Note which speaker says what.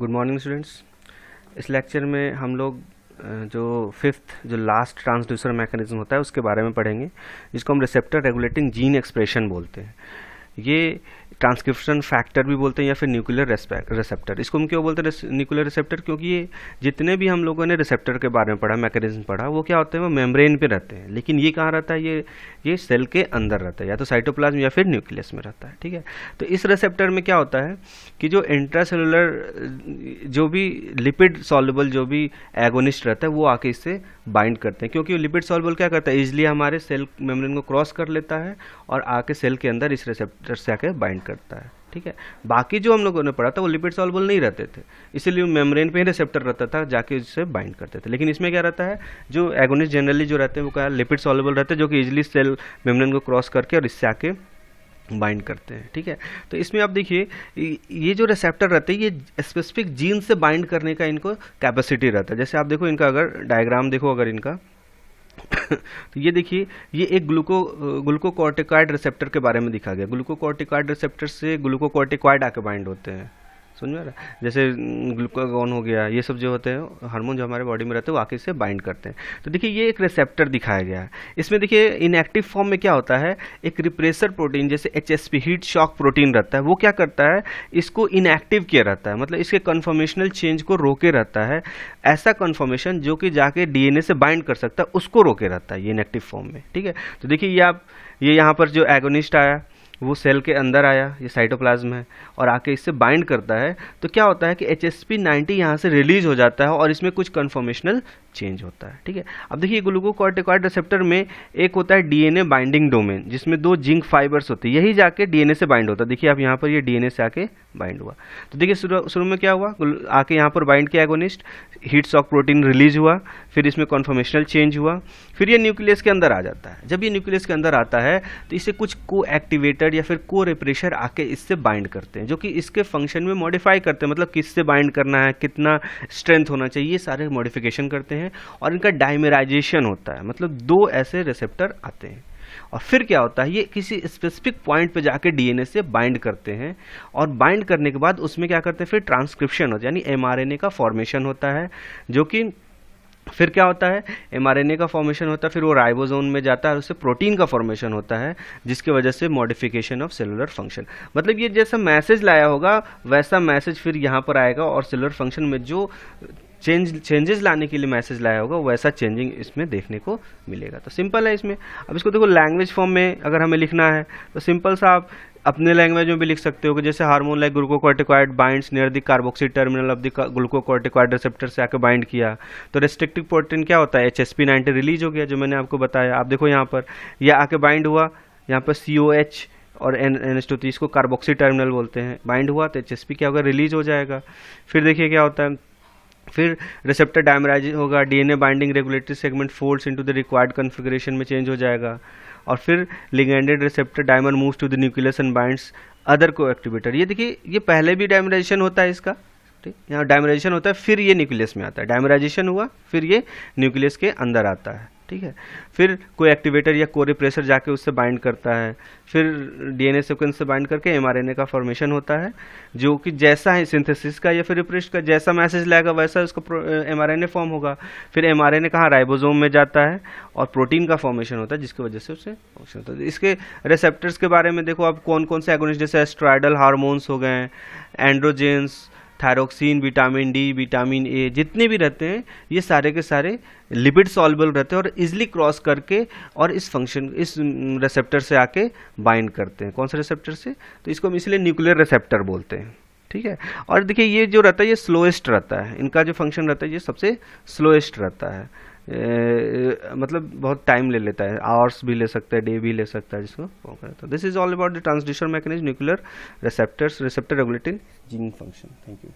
Speaker 1: Good morning students. इस lecture में हम लोग जो फिफ्थ जो लास्ट ट्रांसड्यूसर मैकेनिज्म होता है उसके बारे में पढ़ेंगे, जिसको हम रिसेप्टर रेगुलेटिंग जीन एक्सप्रेशन बोलते हैं। ये ट्रांसक्रिप्शन फैक्टर भी बोलते हैं या फिर न्यूक्लियर रिसेप्टर। इसको हम क्यों बोलते हैं न्यूक्लियर रिसेप्टर? क्योंकि ये जितने भी हम लोगों ने रिसेप्टर के बारे में पढ़ा, मैकेनिज्म पढ़ा, वो क्या होते हैं, वो मेम्ब्रेन पे रहते हैं। लेकिन ये कहाँ रहता है? ये सेल के अंदर रहता है, या तो साइटोप्लाज्म या फिर न्यूक्लियस में रहता है। ठीक है, तो इस रिसेप्टर में क्या होता है कि जो इंट्रासेलुलर जो भी लिपिड सॉल्युबल जो भी एगोनिस्ट रहता है वो आके इससे बाइंड करते हैं, क्योंकि लिपिड सॉल्युबल क्या करता है, इजिली हमारे सेल मेम्ब्रेन को क्रॉस कर लेता है और आके सेल के अंदर इस रिसेप्टर से आके बाइंड करता है। ठीक है, बाकी जो हम लोगों ने पढ़ा था वो लिपिड सॉल्युबल नहीं रहते थे, इसीलिए मेम्ब्रेन पे ही रिसेप्टर रहता था, जाके उससे बाइंड करते थे। लेकिन इसमें क्या रहता है, जो एगोनिस्ट जनरली जो रहते हैं वो क्या लिपिड सॉल्युबल रहते हैं, जो कि इजिली सेल मेम्ब्रेन को क्रॉस करके और इससे आके बाइंड करते हैं। ठीक है, तो इसमें आप देखिए ये जो रिसेप्टर रहते हैं ये स्पेसिफिक जीन से बाइंड करने का इनको कैपेसिटी रहता है। जैसे आप देखो इनका अगर डायग्राम देखो अगर इनका तो ये देखिए, ये एक ग्लूकोकॉर्टिकॉइड रिसेप्टर के बारे में दिखा गया। ग्लूकोकॉर्टिकॉइड रिसेप्टर से ग्लूकोकॉर्टिकॉइड आके बाइंड होते हैं, समझ में आ रहा है? जैसे ग्लूकागॉन हो गया, ये सब जो होते हैं हार्मोन जो हमारे बॉडी में रहते हैं वो आके इससे बाइंड करते हैं। तो देखिए ये एक रिसेप्टर दिखाया गया है। इसमें देखिए इनएक्टिव फॉर्म में क्या होता है, एक रिप्रेसर प्रोटीन जैसे एचएसपी हीट शॉक प्रोटीन रहता है, वो क्या करता है, इसको इनएक्टिव किया रहता है, मतलब इसके कन्फर्मेशनल चेंज को रोके रहता है। ऐसा कन्फर्मेशन जो कि जाके डीएनए से बाइंड कर सकता है उसको रोके रहता है ये इनएक्टिव फॉर्म में। ठीक है, तो देखिए ये यहाँ पर जो एगोनिस्ट आया वो सेल के अंदर आया, ये साइटोप्लाज्म है, और आके इससे बाइंड करता है। तो क्या होता है कि HSP90 यहाँ से रिलीज हो जाता है और इसमें कुछ कन्फर्मेशनल चेंज होता है। ठीक है, अब देखिए ग्लूकोकॉर्टिकॉइड रिसेप्टर में एक होता है डीएनए बाइंडिंग डोमेन, जिसमें 2 जिंक फाइबर्स होते हैं, यही जाके डीएनए से बाइंड होता है। देखिए आप यहाँ पर ये डीएनए से आके बाइंड हुआ। तो देखिए शुरू में क्या हुआ, आके यहाँ पर बाइंड किया agonist, heat shock protein release हुआ, फिर इसमें कन्फर्मेशनल चेंज हुआ, फिर ये न्यूक्लियस के अंदर आ जाता है। जब ये न्यूक्लियस के अंदर आता है तो इसे कुछ को एक्टिवेटर या फिर को रिप्रेशर आके इससे बाइंड करते हैं, जो कि इसके फंक्शन में मॉडिफाई करते हैं, मतलब किससे बाइंड करना है, कितना स्ट्रेंथ होना चाहिए, ये सारे मॉडिफिकेशन करते हैं। और इनका डाइमेराइजेशन होता है, मतलब 2 ऐसे रिसेप्टर आते हैं और फिर क्या होता है, ये किसी स्पेसिफिक पॉइंट पे जाके डीएनए से बाइंड करते हैं, और बाइंड करने के बाद उसमें क्या करते हैं, फिर ट्रांसक्रिप्शन होता है, यानी एमआरएनए का फॉर्मेशन होता है, जो कि फिर क्या होता है, एमआरएनए का फॉर्मेशन होता है, फिर वो राइबोसोम में जाता है और उससे प्रोटीन का फॉर्मेशन होता है, जिसकी वजह से मॉडिफिकेशन ऑफ सेलुलर फंक्शन, मतलब ये जैसा मैसेज लाया होगा वैसा मैसेज फिर यहाँ पर आएगा, और सेलुलर फंक्शन में जो चेंजेस लाने के लिए मैसेज लाया होगा वैसा चेंजिंग इसमें देखने को मिलेगा। तो सिंपल है इसमें। अब इसको देखो लैंग्वेज फॉर्म में अगर हमें लिखना है तो सिंपल सा आप अपने लैंग्वेज में भी लिख सकते हो कि जैसे hormone like glucocorticoid binds near the carboxyl terminal of the glucocorticoid receptor से आकर बाइंड किया, तो रेस्ट्रिक्टिव प्रोटीन क्या होता है, HSP90 रिलीज हो गया, जो मैंने आपको बताया। आप देखो यहाँ पर यह आके बाइंड हुआ, यहाँ पर COH और NH2, इसको कार्बोक्सिल टर्मिनल बोलते हैं, बाइंड हुआ तो HSP क्या होगा, रिलीज हो जाएगा। फिर देखिए क्या होता है, फिर रिसेप्टर डायमराइज होगा, DNA binding regulatory segment folds into the required configuration में चेंज हो जाएगा, और फिर liganded receptor dimer moves to the nucleus and binds other coactivator. ये देखिए ये पहले भी डायमराइजेशन होता है इसका, ठीक, यहाँ डायमराइजेशन होता है फिर ये न्यूक्लियस में आता है, डायमराइजेशन हुआ फिर ये न्यूक्लियस के अंदर आता है। ठीक है, फिर कोई एक्टिवेटर या को रिप्रेसर जाके उससे बाइंड करता है, फिर डीएनए सीक्वेंस से बाइंड करके एमआरएनए का फॉर्मेशन होता है, जो कि जैसा है सिंथेसिस का या फिर रिप्रेस का जैसा मैसेज लाएगा वैसा उसका एमआरएनए फॉर्म होगा। फिर एमआरएनए कहाँ, राइबोसोम में जाता है और प्रोटीन का फॉर्मेशन होता है, जिसकी वजह से उससे फंक्शन होता है। इसके रिसेप्टर्स के बारे में देखो आप कौन कौन से एगोनिस्ट, जैसे एस्ट्राइडल हार्मोन्स हो गए, androgens, thyroxine, vitamin D, vitamin A, जितने भी रहते हैं ये सारे के सारे लिपिड सॉल्युबल रहते हैं और इजिली क्रॉस करके और इस रिसेप्टर से आके बाइंड करते हैं। कौन से रिसेप्टर से, तो इसको हम इसलिए न्यूक्लियर रिसेप्टर बोलते हैं। ठीक है, और देखिए ये जो रहता है ये स्लोएस्ट रहता है, इनका जो फंक्शन रहता है ये सबसे स्लोएस्ट रहता है, मतलब बहुत टाइम ले लेता है, आवर्स भी ले सकता है, डे भी ले सकता है जिसको। This is all about the transducer mechanism nuclear receptor regulating gene function. Thank you.